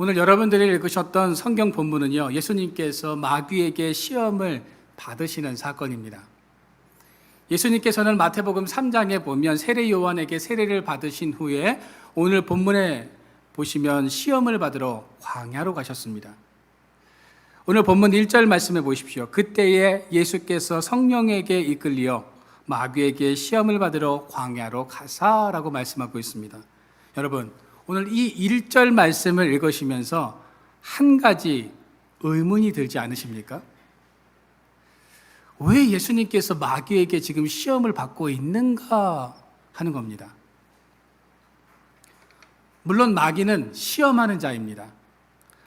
오늘 여러분들이 읽으셨던 성경 본문은요, 예수님께서 마귀에게 시험을 받으시는 사건입니다. 예수님께서는 마태복음 3장에 보면 세례 요한에게 세례를 받으신 후에 오늘 본문에 보시면 시험을 받으러 광야로 가셨습니다. 오늘 본문 1절 말씀해 보십시오. 그때에 예수께서 성령에게 이끌려 마귀에게 시험을 받으러 광야로 가사라고 말씀하고 있습니다. 여러분, 오늘 이 1절 말씀을 읽으시면서 한 가지 의문이 들지 않으십니까? 왜 예수님께서 마귀에게 지금 시험을 받고 있는가 하는 겁니다. 물론 마귀는 시험하는 자입니다.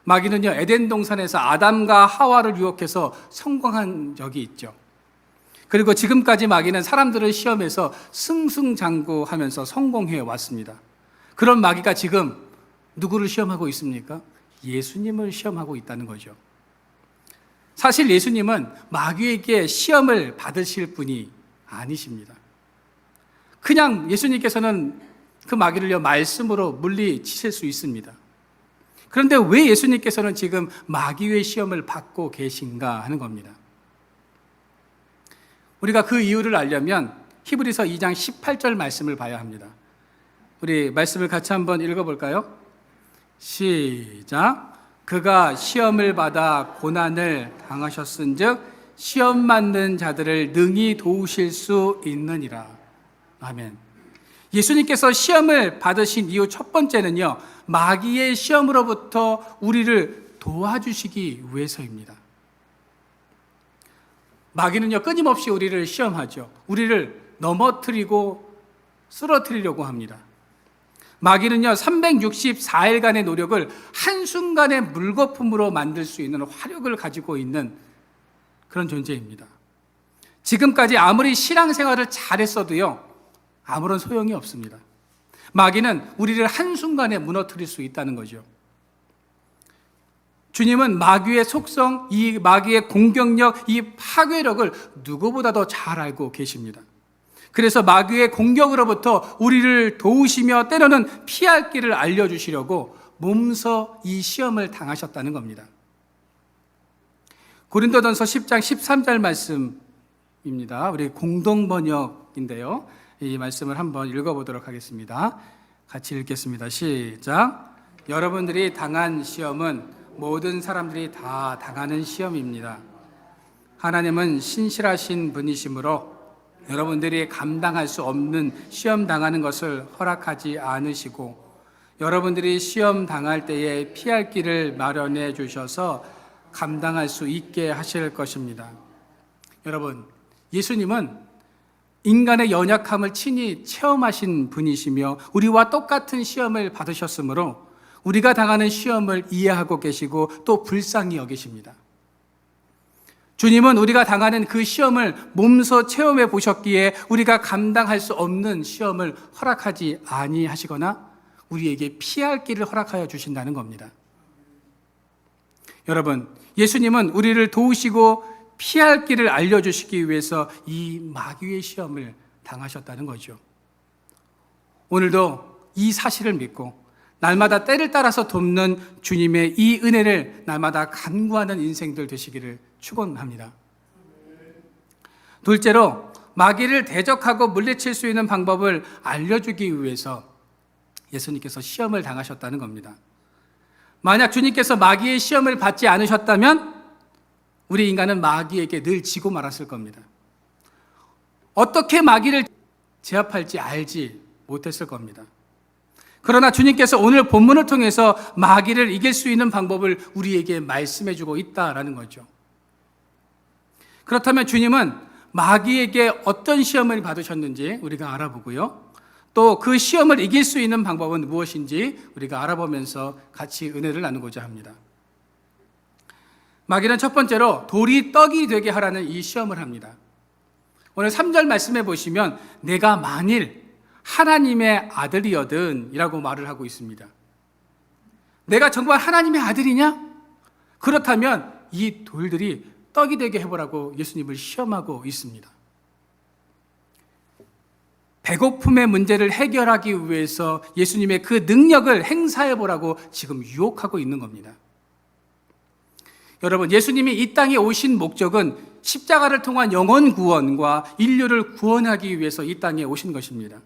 마귀는요, 에덴 동산에서 아담과 하와를 유혹해서 성공한 적이 있죠. 그리고 지금까지 마귀는 사람들을 시험해서 승승장구하면서 성공해 왔습니다. 그런 마귀가 지금 누구를 시험하고 있습니까? 예수님을 시험하고 있다는 거죠. 사실 예수님은 마귀에게 시험을 받으실 분이 아니십니다. 그냥 예수님께서는 그 마귀를요, 말씀으로 물리치실 수 있습니다. 그런데 왜 예수님께서는 지금 마귀의 시험을 받고 계신가 하는 겁니다. 우리가 그 이유를 알려면 히브리서 2장 18절 말씀을 봐야 합니다. 우리 말씀을 같이 한번 읽어볼까요? 시작. 그가 시험을 받아 고난을 당하셨은즉 시험 맞는 자들을 능히 도우실 수 있느니라. 아멘. 예수님께서 시험을 받으신 이유 첫 번째는요, 마귀의 시험으로부터 우리를 도와주시기 위해서입니다. 마귀는요, 끊임없이 우리를 시험하죠. 우리를 넘어뜨리고 쓰러뜨리려고 합니다. 마귀는요, 364일간의 노력을 한순간의 물거품으로 만들 수 있는 화력을 가지고 있는 그런 존재입니다. 지금까지 아무리 신앙생활을 잘했어도요, 아무런 소용이 없습니다. 마귀는 우리를 한순간에 무너뜨릴 수 있다는 거죠. 주님은 마귀의 속성, 이 마귀의 공격력, 이 파괴력을 누구보다도 잘 알고 계십니다. 그래서 마귀의 공격으로부터 우리를 도우시며 때로는 피할 길을 알려주시려고 몸소 이 시험을 당하셨다는 겁니다. 고린도전서 10장 13절 말씀입니다. 우리 공동번역인데요. 이 말씀을 한번 읽어보도록 하겠습니다. 같이 읽겠습니다. 시작. 여러분들이 당한 시험은 모든 사람들이 다 당하는 시험입니다. 하나님은 신실하신 분이시므로 여러분들이 감당할 수 없는 시험 당하는 것을 허락하지 않으시고 여러분들이 시험 당할 때에 피할 길을 마련해 주셔서 감당할 수 있게 하실 것입니다. 여러분, 예수님은 인간의 연약함을 친히 체험하신 분이시며 우리와 똑같은 시험을 받으셨으므로 우리가 당하는 시험을 이해하고 계시고 또 불쌍히 여기십니다. 주님은 우리가 당하는 그 시험을 몸소 체험해 보셨기에 우리가 감당할 수 없는 시험을 허락하지 아니하시거나 우리에게 피할 길을 허락하여 주신다는 겁니다. 여러분, 예수님은 우리를 도우시고 피할 길을 알려주시기 위해서 이 마귀의 시험을 당하셨다는 거죠. 오늘도 이 사실을 믿고 날마다 때를 따라서 돕는 주님의 이 은혜를 날마다 간구하는 인생들 되시기를 축원합니다. 둘째로 마귀를 대적하고 물리칠 수 있는 방법을 알려주기 위해서 예수님께서 시험을 당하셨다는 겁니다. 만약 주님께서 마귀의 시험을 받지 않으셨다면 우리 인간은 마귀에게 늘 지고 말았을 겁니다. 어떻게 마귀를 제압할지 알지 못했을 겁니다. 그러나 주님께서 오늘 본문을 통해서 마귀를 이길 수 있는 방법을 우리에게 말씀해 주고 있다라는 거죠. 그렇다면 주님은 마귀에게 어떤 시험을 받으셨는지 우리가 알아보고요. 또 그 시험을 이길 수 있는 방법은 무엇인지 우리가 알아보면서 같이 은혜를 나누고자 합니다. 마귀는 첫 번째로 돌이 떡이 되게 하라는 이 시험을 합니다. 오늘 3절 말씀해 보시면 내가 만일 하나님의 아들이거든 이라고 말을 하고 있습니다. 내가 정말 하나님의 아들이냐? 그렇다면 이 돌들이 떡이 되게 해보라고 예수님을 시험하고 있습니다. 배고픔의 문제를 해결하기 위해서 예수님의 그 능력을 행사해 보라고 지금 유혹하고 있는 겁니다. 여러분, 예수님이 이 땅에 오신 목적은 십자가를 통한 영혼 구원과 인류를 구원하기 위해서 이 땅에 오신 것입니다.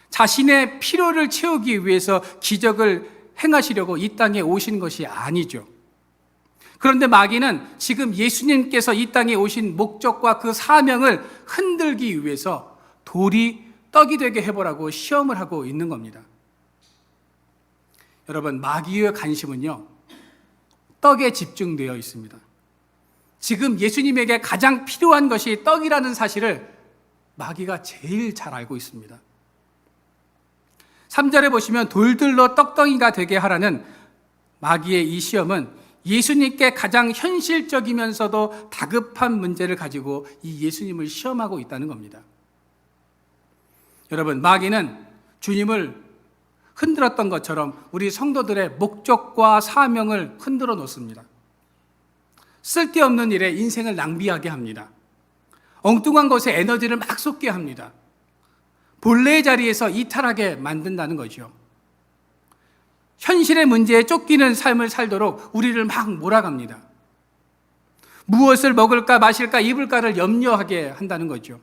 자신의 필요를 채우기 위해서 기적을 행하시려고 이 땅에 오신 것이 아니죠. 그런데 마귀는 지금 예수님께서 이 땅에 오신 목적과 그 사명을 흔들기 위해서 돌이 떡이 되게 해보라고 시험을 하고 있는 겁니다. 여러분, 마귀의 관심은요, 떡에 집중되어 있습니다. 지금 예수님에게 가장 필요한 것이 떡이라는 사실을 마귀가 제일 잘 알고 있습니다. 3절에 보시면 돌들로 떡덩이가 되게 하라는 마귀의 이 시험은 예수님께 가장 현실적이면서도 다급한 문제를 가지고 이 예수님을 시험하고 있다는 겁니다. 여러분, 마귀는 주님을 흔들었던 것처럼 우리 성도들의 목적과 사명을 흔들어 놓습니다. 쓸데없는 일에 인생을 낭비하게 합니다. 엉뚱한 것에 에너지를 막 쏟게 합니다. 본래의 자리에서 이탈하게 만든다는 거죠. 현실의 문제에 쫓기는 삶을 살도록 우리를 막 몰아갑니다. 무엇을 먹을까 마실까 입을까를 염려하게 한다는 거죠.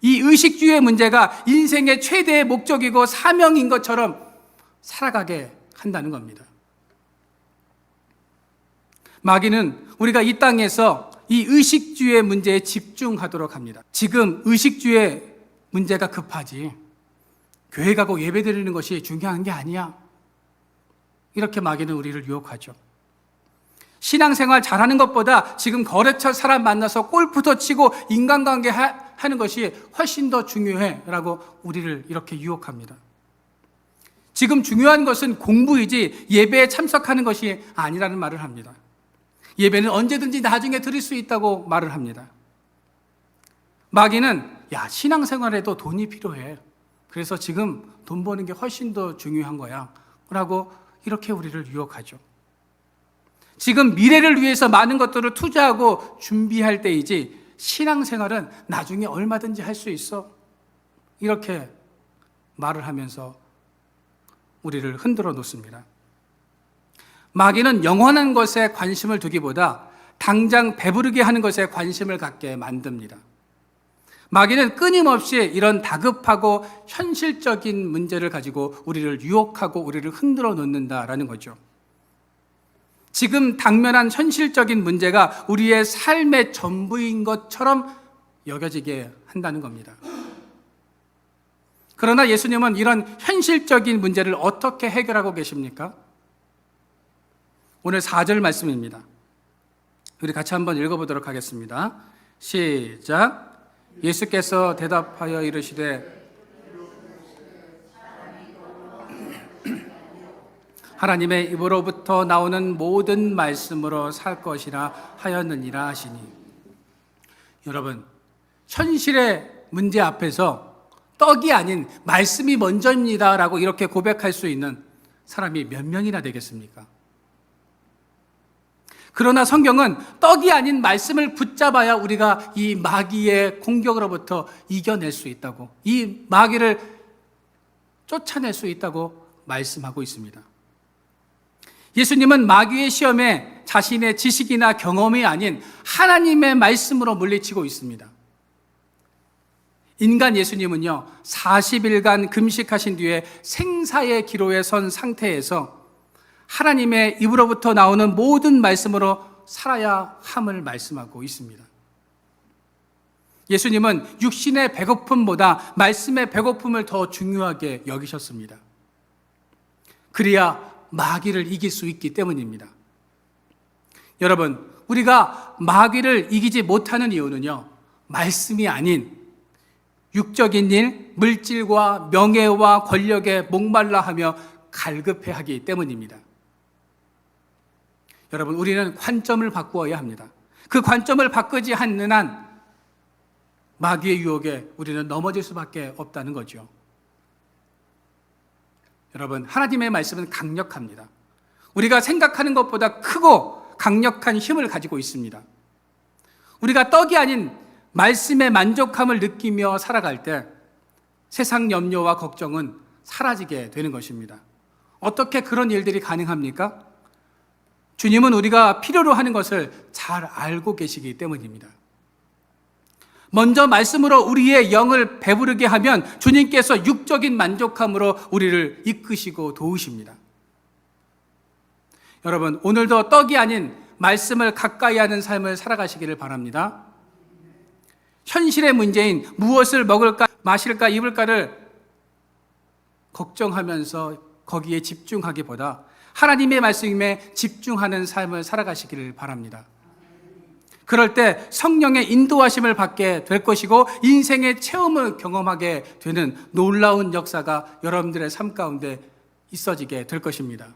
이 의식주의 문제가 인생의 최대의 목적이고 사명인 것처럼 살아가게 한다는 겁니다. 마귀는 우리가 이 땅에서 이 의식주의 문제에 집중하도록 합니다. 지금 의식주의 문제가 급하지 교회 가고 예배 드리는 것이 중요한 게 아니야. 이렇게 마귀는 우리를 유혹하죠. 신앙생활 잘하는 것보다 지금 거래처 사람 만나서 골프도 치고 인간관계 하는 것이 훨씬 더 중요해 라고 우리를 이렇게 유혹합니다. 지금 중요한 것은 공부이지 예배에 참석하는 것이 아니라는 말을 합니다. 예배는 언제든지 나중에 드릴 수 있다고 말을 합니다. 마귀는 신앙생활에도 돈이 필요해. 그래서 지금 돈 버는 게 훨씬 더 중요한 거야 라고 이렇게 우리를 유혹하죠. 지금 미래를 위해서 많은 것들을 투자하고 준비할 때이지 신앙생활은 나중에 얼마든지 할 수 있어. 이렇게 말을 하면서 우리를 흔들어 놓습니다. 마귀는 영원한 것에 관심을 두기보다 당장 배부르게 하는 것에 관심을 갖게 만듭니다. 마귀는 끊임없이 이런 다급하고 현실적인 문제를 가지고 우리를 유혹하고 우리를 흔들어 놓는다라는 거죠. 지금 당면한 현실적인 문제가 우리의 삶의 전부인 것처럼 여겨지게 한다는 겁니다. 그러나 예수님은 이런 현실적인 문제를 어떻게 해결하고 계십니까? 오늘 4절 말씀입니다. 우리 같이 한번 읽어보도록 하겠습니다. 시작. 예수께서 대답하여 이르시되 하나님의 입으로부터 나오는 모든 말씀으로 살 것이라 하였느니라 하시니. 여러분, 현실의 문제 앞에서 떡이 아닌 말씀이 먼저입니다 라고 이렇게 고백할 수 있는 사람이 몇 명이나 되겠습니까? 그러나 성경은 떡이 아닌 말씀을 붙잡아야 우리가 이 마귀의 공격으로부터 이겨낼 수 있다고, 이 마귀를 쫓아낼 수 있다고 말씀하고 있습니다. 예수님은 마귀의 시험에 자신의 지식이나 경험이 아닌 하나님의 말씀으로 물리치고 있습니다. 인간 예수님은요, 40일간 금식하신 뒤에 생사의 기로에 선 상태에서 하나님의 입으로부터 나오는 모든 말씀으로 살아야 함을 말씀하고 있습니다. 예수님은 육신의 배고픔보다 말씀의 배고픔을 더 중요하게 여기셨습니다. 그래야 마귀를 이길 수 있기 때문입니다. 여러분, 우리가 마귀를 이기지 못하는 이유는요, 말씀이 아닌 육적인 일, 물질과 명예와 권력에 목말라 하며 갈급해하기 때문입니다. 여러분, 우리는 관점을 바꾸어야 합니다. 그 관점을 바꾸지 않는 한 마귀의 유혹에 우리는 넘어질 수밖에 없다는 거죠. 여러분, 하나님의 말씀은 강력합니다. 우리가 생각하는 것보다 크고 강력한 힘을 가지고 있습니다. 우리가 떡이 아닌 말씀의 만족함을 느끼며 살아갈 때 세상 염려와 걱정은 사라지게 되는 것입니다. 어떻게 그런 일들이 가능합니까? 주님은 우리가 필요로 하는 것을 잘 알고 계시기 때문입니다. 먼저 말씀으로 우리의 영을 배부르게 하면 주님께서 육적인 만족함으로 우리를 이끄시고 도우십니다. 여러분, 오늘도 떡이 아닌 말씀을 가까이 하는 삶을 살아가시기를 바랍니다. 현실의 문제인 무엇을 먹을까, 마실까, 입을까를 걱정하면서 거기에 집중하기보다 하나님의 말씀에 집중하는 삶을 살아가시기를 바랍니다. 그럴 때 성령의 인도하심을 받게 될 것이고 인생의 체험을 경험하게 되는 놀라운 역사가 여러분들의 삶 가운데 있어지게 될 것입니다.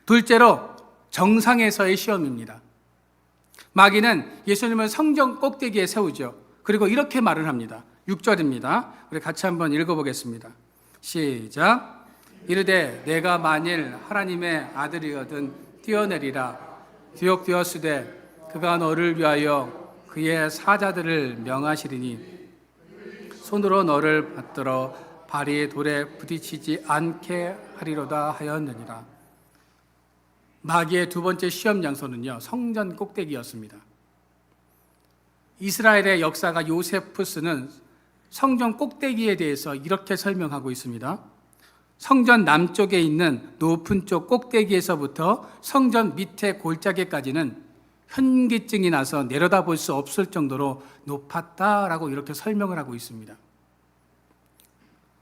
둘째로 정상에서의 시험입니다. 마귀는 예수님을 성전 꼭대기에 세우죠. 그리고 이렇게 말을 합니다. 6절입니다. 우리 같이 한번 읽어보겠습니다. 시작. 이르되 내가 만일 하나님의 아들이거든 뛰어내리라. 뒤옥되었으되 그가 너를 위하여 그의 사자들을 명하시리니 손으로 너를 받들어 발이 돌에 부딪히지 않게 하리로다 하였느니라. 마귀의 두 번째 시험 장소는요, 성전 꼭대기였습니다. 이스라엘의 역사가 요세푸스는 성전 꼭대기에 대해서 이렇게 설명하고 있습니다. 성전 남쪽에 있는 높은 쪽 꼭대기에서부터 성전 밑에 골짜기까지는 현기증이 나서 내려다볼 수 없을 정도로 높았다라고 이렇게 설명을 하고 있습니다.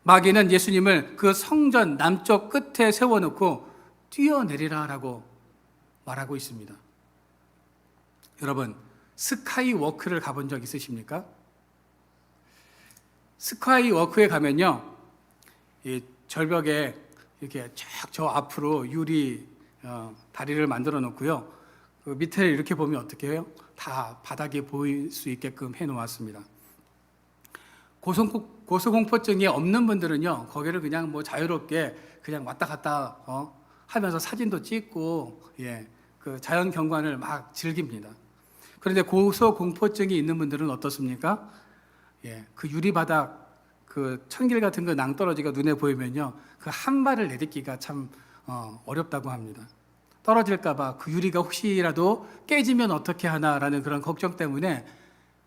마귀는 예수님을 그 성전 남쪽 끝에 세워놓고 뛰어내리라라고 말하고 있습니다. 여러분, 스카이워크를 가본 적 있으십니까? 스카이워크에 가면요, 이 절벽에 이렇게 쫙 저 앞으로 유리 다리를 만들어 놓고요, 그 밑에 이렇게 보면 어떻게 해요? 다 바닥에 보일 수 있게끔 해 놓았습니다. 고소공포증이 없는 분들은요, 거기를 그냥 뭐 자유롭게 그냥 왔다 갔다 하면서 사진도 찍고, 그 자연 경관을 막 즐깁니다. 그런데 고소공포증이 있는 분들은 어떻습니까? 그 유리바닥, 그 천길 같은 거 낭떠러지가 눈에 보이면요, 그 한 발을 내딛기가 참 어렵다고 합니다. 떨어질까봐 그 유리가 혹시라도 깨지면 어떻게 하나라는 그런 걱정 때문에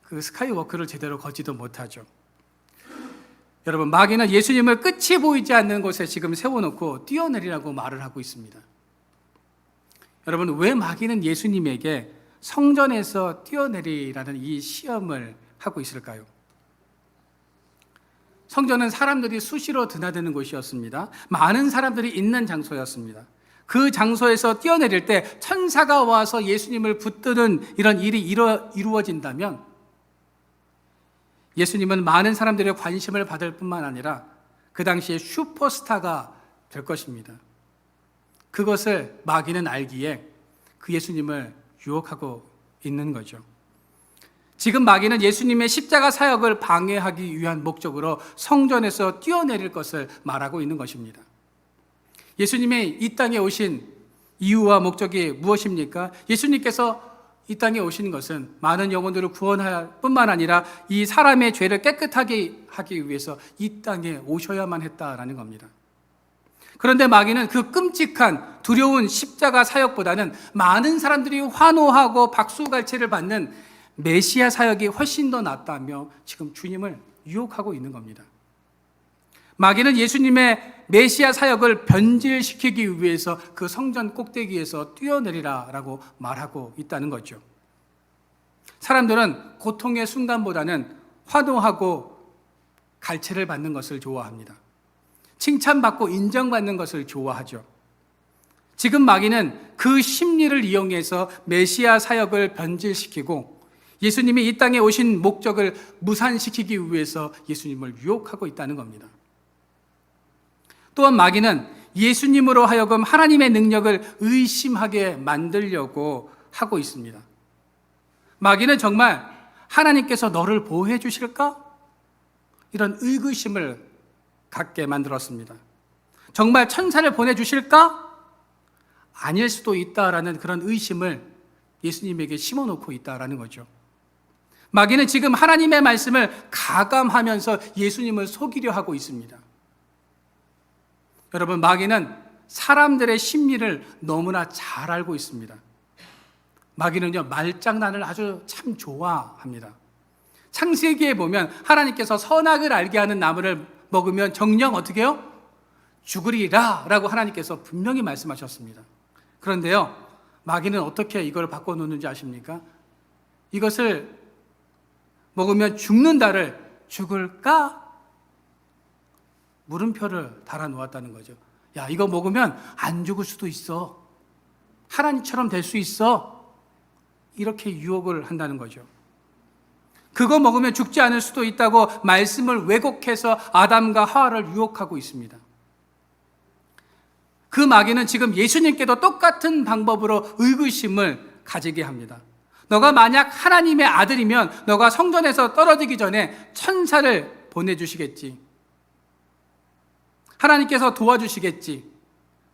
그 스카이워크를 제대로 걷지도 못하죠. 여러분, 마귀는 예수님을 끝이 보이지 않는 곳에 지금 세워놓고 뛰어내리라고 말을 하고 있습니다. 여러분, 왜 마귀는 예수님에게 성전에서 뛰어내리라는 이 시험을 하고 있을까요? 성전은 사람들이 수시로 드나드는 곳이었습니다. 많은 사람들이 있는 장소였습니다. 그 장소에서 뛰어내릴 때 천사가 와서 예수님을 붙드는 이런 일이 이루어진다면 예수님은 많은 사람들의 관심을 받을 뿐만 아니라 그 당시에 슈퍼스타가 될 것입니다. 그것을 마귀는 알기에 그 예수님을 유혹하고 있는 거죠. 지금 마귀는 예수님의 십자가 사역을 방해하기 위한 목적으로 성전에서 뛰어내릴 것을 말하고 있는 것입니다. 예수님이 이 땅에 오신 이유와 목적이 무엇입니까? 예수님께서 이 땅에 오신 것은 많은 영혼들을 구원할 뿐만 아니라 이 사람의 죄를 깨끗하게 하기 위해서 이 땅에 오셔야만 했다라는 겁니다. 그런데 마귀는 그 끔찍한 두려운 십자가 사역보다는 많은 사람들이 환호하고 박수갈채를 받는 메시아 사역이 훨씬 더 낫다며 지금 주님을 유혹하고 있는 겁니다. 마귀는 예수님의 메시아 사역을 변질시키기 위해서 그 성전 꼭대기에서 뛰어내리라라고 말하고 있다는 거죠. 사람들은 고통의 순간보다는 환호하고 갈채를 받는 것을 좋아합니다. 칭찬받고 인정받는 것을 좋아하죠. 지금 마귀는 그 심리를 이용해서 메시아 사역을 변질시키고 예수님이 이 땅에 오신 목적을 무산시키기 위해서 예수님을 유혹하고 있다는 겁니다. 또한 마귀는 예수님으로 하여금 하나님의 능력을 의심하게 만들려고 하고 있습니다. 마귀는 정말 하나님께서 너를 보호해 주실까? 이런 의구심을 갖게 만들었습니다. 정말 천사를 보내주실까? 아닐 수도 있다라는 그런 의심을 예수님에게 심어놓고 있다라는 거죠. 마귀는 지금 하나님의 말씀을 가감하면서 예수님을 속이려 하고 있습니다. 여러분, 마귀는 사람들의 심리를 너무나 잘 알고 있습니다. 마귀는요, 말장난을 아주 참 좋아합니다. 창세기에 보면 하나님께서 선악을 알게 하는 나무를 먹으면 정녕 어떻게 해요? 죽으리라 라고 하나님께서 분명히 말씀하셨습니다. 그런데요, 마귀는 어떻게 이걸 바꿔놓는지 아십니까? 이것을 먹으면 죽는다를 죽을까? 물음표를 달아 놓았다는 거죠. 야, 이거 먹으면 안 죽을 수도 있어. 하나님처럼 될 수 있어. 이렇게 유혹을 한다는 거죠. 그거 먹으면 죽지 않을 수도 있다고 말씀을 왜곡해서 아담과 하와를 유혹하고 있습니다. 그 마귀는 지금 예수님께도 똑같은 방법으로 의구심을 가지게 합니다. 너가 만약 하나님의 아들이면 너가 성전에서 떨어지기 전에 천사를 보내주시겠지. 하나님께서 도와주시겠지.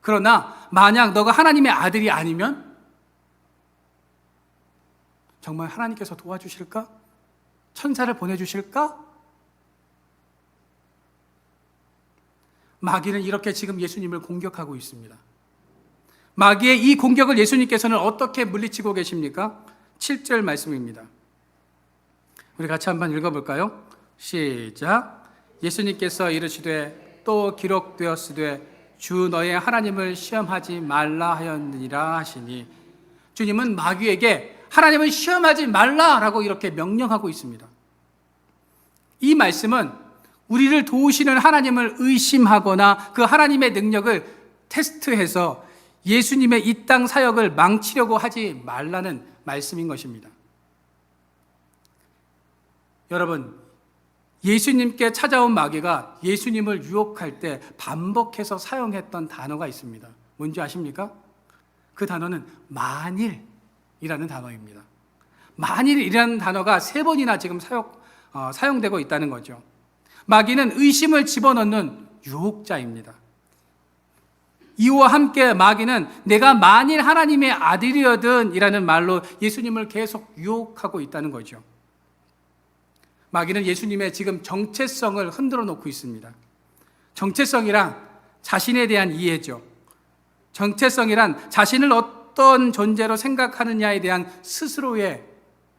그러나 만약 너가 하나님의 아들이 아니면 정말 하나님께서 도와주실까? 천사를 보내주실까? 마귀는 이렇게 지금 예수님을 공격하고 있습니다. 마귀의 이 공격을 예수님께서는 어떻게 물리치고 계십니까? 7절 말씀입니다. 우리 같이 한번 읽어볼까요? 시작. 예수님께서 이르시되 또 기록되었으되 주 너의 하나님을 시험하지 말라 하였느니라 하시니, 주님은 마귀에게 하나님을 시험하지 말라라고 이렇게 명령하고 있습니다. 이 말씀은 우리를 도우시는 하나님을 의심하거나 그 하나님의 능력을 테스트해서 예수님의 이 땅 사역을 망치려고 하지 말라는 말씀인 것입니다. 여러분, 예수님께 찾아온 마귀가 예수님을 유혹할 때 반복해서 사용했던 단어가 있습니다. 뭔지 아십니까? 그 단어는 만일이라는 단어입니다. 만일이라는 단어가 3번이나 지금 사용되고 있다는 거죠. 마귀는 의심을 집어넣는 유혹자입니다. 이와 함께 마귀는 내가 만일 하나님의 아들이거든 이라는 말로 예수님을 계속 유혹하고 있다는 거죠. 마귀는 예수님의 지금 정체성을 흔들어 놓고 있습니다. 정체성이란 자신에 대한 이해죠. 정체성이란 자신을 어떤 존재로 생각하느냐에 대한 스스로의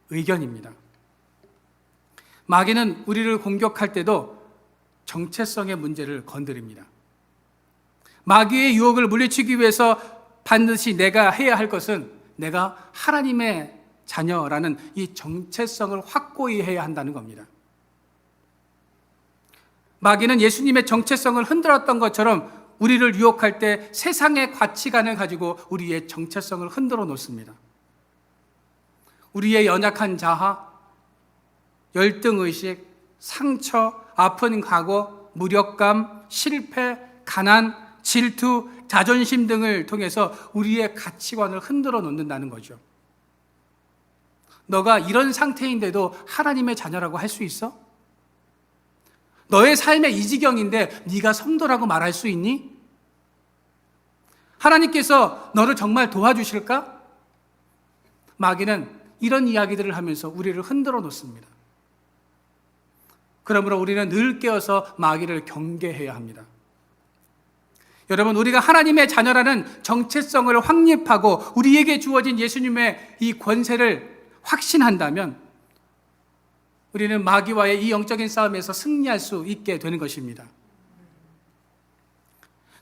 의견입니다. 마귀는 우리를 공격할 때도 정체성의 문제를 건드립니다. 마귀의 유혹을 물리치기 위해서 반드시 내가 해야 할 것은 내가 하나님의 자녀라는 이 정체성을 확고히 해야 한다는 겁니다. 마귀는 예수님의 정체성을 흔들었던 것처럼 우리를 유혹할 때 세상의 가치관을 가지고 우리의 정체성을 흔들어 놓습니다. 우리의 연약한 자아, 열등의식, 상처, 아픈 과거, 무력감, 실패, 가난, 질투, 자존심 등을 통해서 우리의 가치관을 흔들어 놓는다는 거죠. 너가 이런 상태인데도 하나님의 자녀라고 할 수 있어? 너의 삶의 이 지경인데 네가 성도라고 말할 수 있니? 하나님께서 너를 정말 도와주실까? 마귀는 이런 이야기들을 하면서 우리를 흔들어 놓습니다. 그러므로 우리는 늘 깨어서 마귀를 경계해야 합니다. 여러분, 우리가 하나님의 자녀라는 정체성을 확립하고 우리에게 주어진 예수님의 이 권세를 확신한다면 우리는 마귀와의 이 영적인 싸움에서 승리할 수 있게 되는 것입니다.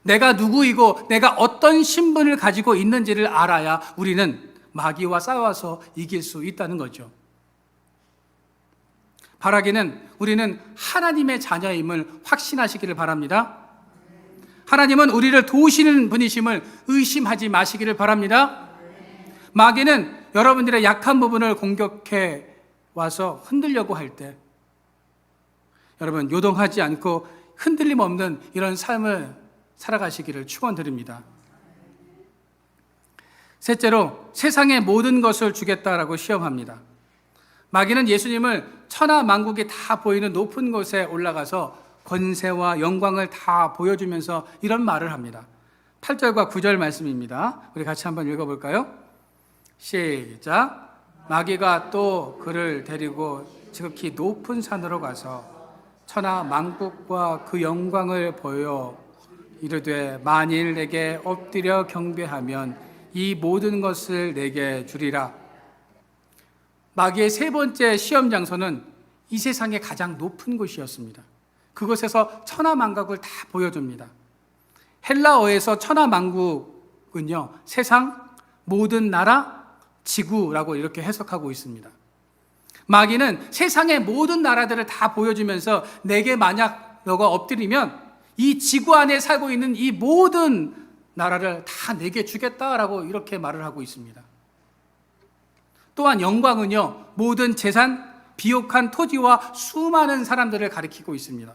내가 누구이고 내가 어떤 신분을 가지고 있는지를 알아야 우리는 마귀와 싸워서 이길 수 있다는 거죠. 바라기는 우리는 하나님의 자녀임을 확신하시기를 바랍니다. 하나님은 우리를 도우시는 분이심을 의심하지 마시기를 바랍니다. 마귀는 여러분들의 약한 부분을 공격해 와서 흔들려고 할 때 여러분 요동하지 않고 흔들림 없는 이런 삶을 살아가시기를 축원드립니다. 셋째로 세상의 모든 것을 주겠다라고 시험합니다. 마귀는 예수님을 천하 만국이 다 보이는 높은 곳에 올라가서 권세와 영광을 다 보여주면서 이런 말을 합니다. 8절과 9절 말씀입니다. 우리 같이 한번 읽어볼까요? 시작. 마귀가 또 그를 데리고 지극히 높은 산으로 가서 천하 만국과 그 영광을 보여 이르되 만일 내게 엎드려 경배하면 이 모든 것을 내게 주리라. 마귀의 세 번째 시험 장소는 이 세상의 가장 높은 곳이었습니다. 그곳에서 천하 만국을 다 보여줍니다. 헬라어에서 천하 만국은요, 세상, 모든 나라, 지구라고 이렇게 해석하고 있습니다. 마귀는 세상의 모든 나라들을 다 보여주면서 내게 만약 너가 엎드리면 이 지구 안에 살고 있는 이 모든 나라를 다 내게 주겠다라고 이렇게 말을 하고 있습니다. 또한 영광은요, 모든 재산, 비옥한 토지와 수많은 사람들을 가리키고 있습니다.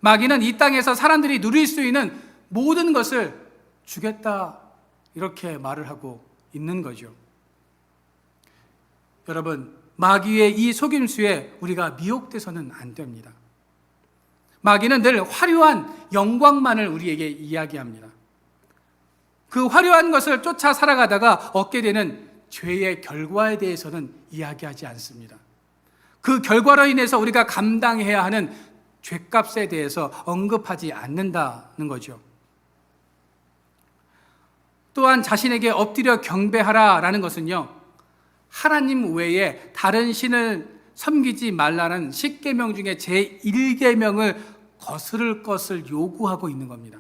마귀는 이 땅에서 사람들이 누릴 수 있는 모든 것을 주겠다 이렇게 말을 하고 있는 거죠. 여러분, 마귀의 이 속임수에 우리가 미혹돼서는 안 됩니다. 마귀는 늘 화려한 영광만을 우리에게 이야기합니다. 그 화려한 것을 쫓아 살아가다가 얻게 되는 죄의 결과에 대해서는 이야기하지 않습니다. 그 결과로 인해서 우리가 감당해야 하는 죄값에 대해서 언급하지 않는다는 거죠. 또한 자신에게 엎드려 경배하라라는 것은요, 하나님 외에 다른 신을 섬기지 말라는 10계명 중에 제1계명을 거스를 것을 요구하고 있는 겁니다.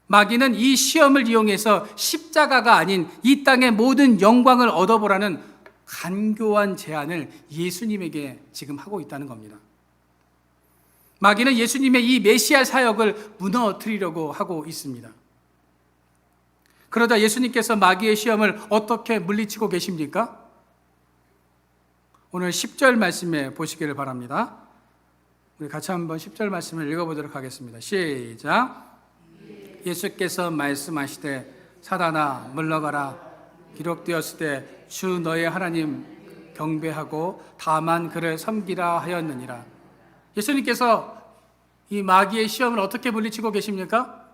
마귀는 이 시험을 이용해서 십자가가 아닌 이 땅의 모든 영광을 얻어보라는 간교한 제안을 예수님에게 지금 하고 있다는 겁니다. 마귀는 예수님의 이 메시아 사역을 무너뜨리려고 하고 있습니다. 그러자 예수님께서 마귀의 시험을 어떻게 물리치고 계십니까? 오늘 10절 말씀에 보시기를 바랍니다. 우리 같이 한번 10절 말씀을 읽어보도록 하겠습니다. 시작. 예수께서 말씀하시되 사단아 물러가라. 기록되었을 때 주 너의 하나님 경배하고 다만 그를 섬기라 하였느니라. 예수님께서 이 마귀의 시험을 어떻게 물리치고 계십니까?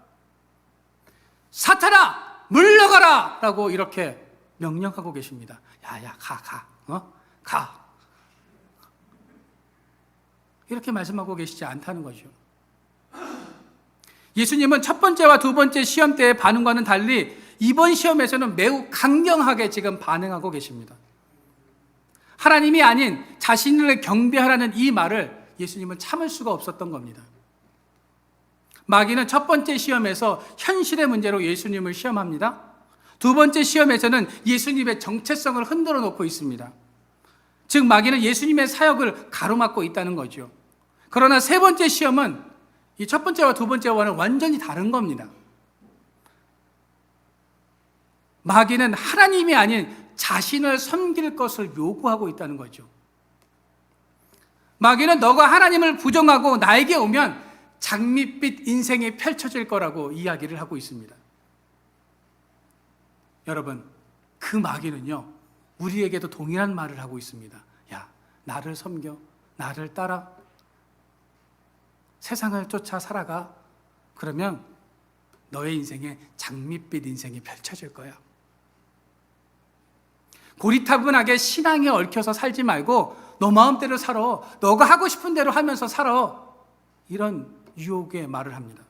사탄아 물러가라! 라고 이렇게 명령하고 계십니다. 야야 가. 이렇게 말씀하고 계시지 않다는 거죠. 예수님은 첫 번째와 두 번째 시험 때의 반응과는 달리 이번 시험에서는 매우 강경하게 지금 반응하고 계십니다. 하나님이 아닌 자신을 경배하라는 이 말을 예수님은 참을 수가 없었던 겁니다. 마귀는 첫 번째 시험에서 현실의 문제로 예수님을 시험합니다. 두 번째 시험에서는 예수님의 정체성을 흔들어 놓고 있습니다. 즉 마귀는 예수님의 사역을 가로막고 있다는 거죠. 그러나 세 번째 시험은 이 첫 번째와 두 번째와는 완전히 다른 겁니다. 마귀는 하나님이 아닌 자신을 섬길 것을 요구하고 있다는 거죠. 마귀는 너가 하나님을 부정하고 나에게 오면 장밋빛 인생이 펼쳐질 거라고 이야기를 하고 있습니다. 여러분, 그 마귀는요, 우리에게도 동일한 말을 하고 있습니다. 야, 나를 섬겨, 나를 따라, 세상을 쫓아 살아가. 그러면 너의 인생에 장밋빛 인생이 펼쳐질 거야. 고리타분하게 신앙에 얽혀서 살지 말고 너 마음대로 살아. 너가 하고 싶은 대로 하면서 살아. 이런 유혹의 말을 합니다.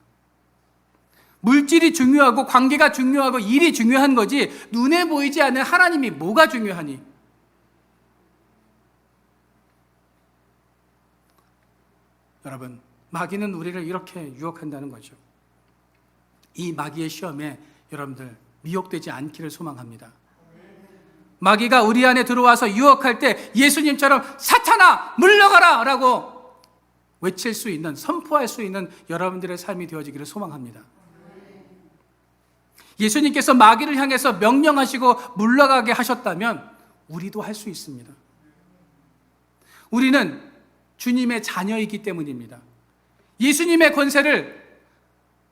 물질이 중요하고 관계가 중요하고 일이 중요한 거지 눈에 보이지 않는 하나님이 뭐가 중요하니? 여러분, 마귀는 우리를 이렇게 유혹한다는 거죠. 이 마귀의 시험에 여러분들 미혹되지 않기를 소망합니다. 마귀가 우리 안에 들어와서 유혹할 때 예수님처럼 사탄아 물러가라 라고 외칠 수 있는, 선포할 수 있는 여러분들의 삶이 되어지기를 소망합니다. 예수님께서 마귀를 향해서 명령하시고 물러가게 하셨다면 우리도 할 수 있습니다. 우리는 주님의 자녀이기 때문입니다. 예수님의 권세를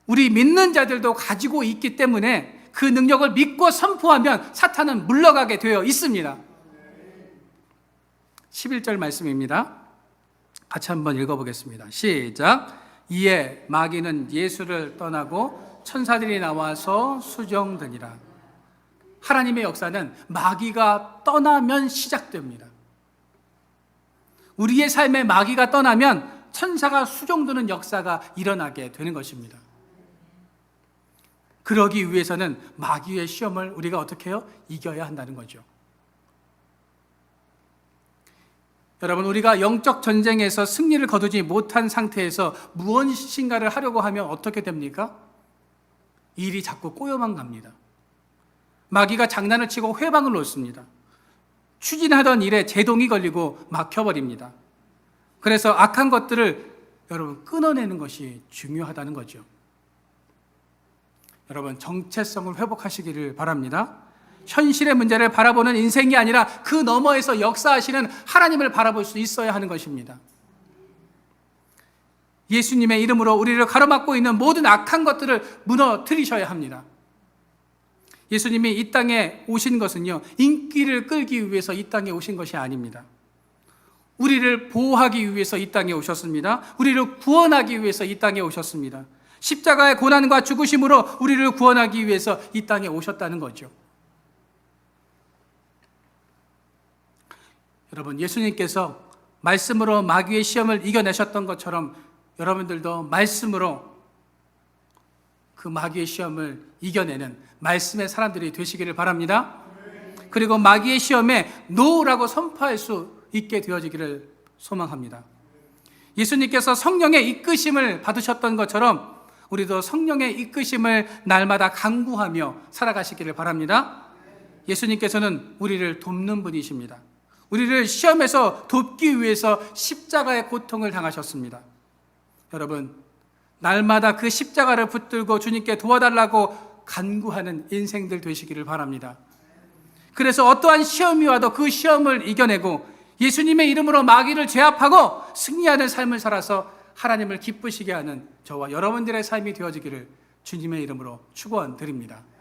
우리 믿는 자들도 가지고 있기 때문에 그 능력을 믿고 선포하면 사탄은 물러가게 되어 있습니다. 11절 말씀입니다. 같이 한번 읽어보겠습니다. 시작. 이에 마귀는 예수를 떠나고 천사들이 나와서 수정되니라. 하나님의 역사는 마귀가 떠나면 시작됩니다. 우리의 삶에 마귀가 떠나면 천사가 수종드는 역사가 일어나게 되는 것입니다. 그러기 위해서는 마귀의 시험을 우리가 어떻게 해요? 이겨야 한다는 거죠. 여러분, 우리가 영적 전쟁에서 승리를 거두지 못한 상태에서 무엇인가를 하려고 하면 어떻게 됩니까? 일이 자꾸 꼬여만 갑니다. 마귀가 장난을 치고 회방을 놓습니다. 추진하던 일에 제동이 걸리고 막혀버립니다. 그래서 악한 것들을 여러분 끊어내는 것이 중요하다는 거죠. 여러분, 정체성을 회복하시기를 바랍니다. 현실의 문제를 바라보는 인생이 아니라 그 너머에서 역사하시는 하나님을 바라볼 수 있어야 하는 것입니다. 예수님의 이름으로 우리를 가로막고 있는 모든 악한 것들을 무너뜨리셔야 합니다. 예수님이 이 땅에 오신 것은요, 인기를 끌기 위해서 이 땅에 오신 것이 아닙니다. 우리를 보호하기 위해서 이 땅에 오셨습니다. 우리를 구원하기 위해서 이 땅에 오셨습니다. 십자가의 고난과 죽으심으로 우리를 구원하기 위해서 이 땅에 오셨다는 거죠. 여러분, 예수님께서 말씀으로 마귀의 시험을 이겨내셨던 것처럼 여러분들도 말씀으로 그 마귀의 시험을 이겨내는 말씀의 사람들이 되시기를 바랍니다. 그리고 마귀의 시험에 노라고 선포할 수 있게 되어지기를 소망합니다. 예수님께서 성령의 이끄심을 받으셨던 것처럼 우리도 성령의 이끄심을 날마다 간구하며 살아가시기를 바랍니다. 예수님께서는 우리를 돕는 분이십니다. 우리를 시험에서 돕기 위해서 십자가의 고통을 당하셨습니다. 여러분, 날마다 그 십자가를 붙들고 주님께 도와달라고 간구하는 인생들 되시기를 바랍니다. 그래서 어떠한 시험이 와도 그 시험을 이겨내고 예수님의 이름으로 마귀를 제압하고 승리하는 삶을 살아서 하나님을 기쁘시게 하는 저와 여러분들의 삶이 되어지기를 주님의 이름으로 축원드립니다.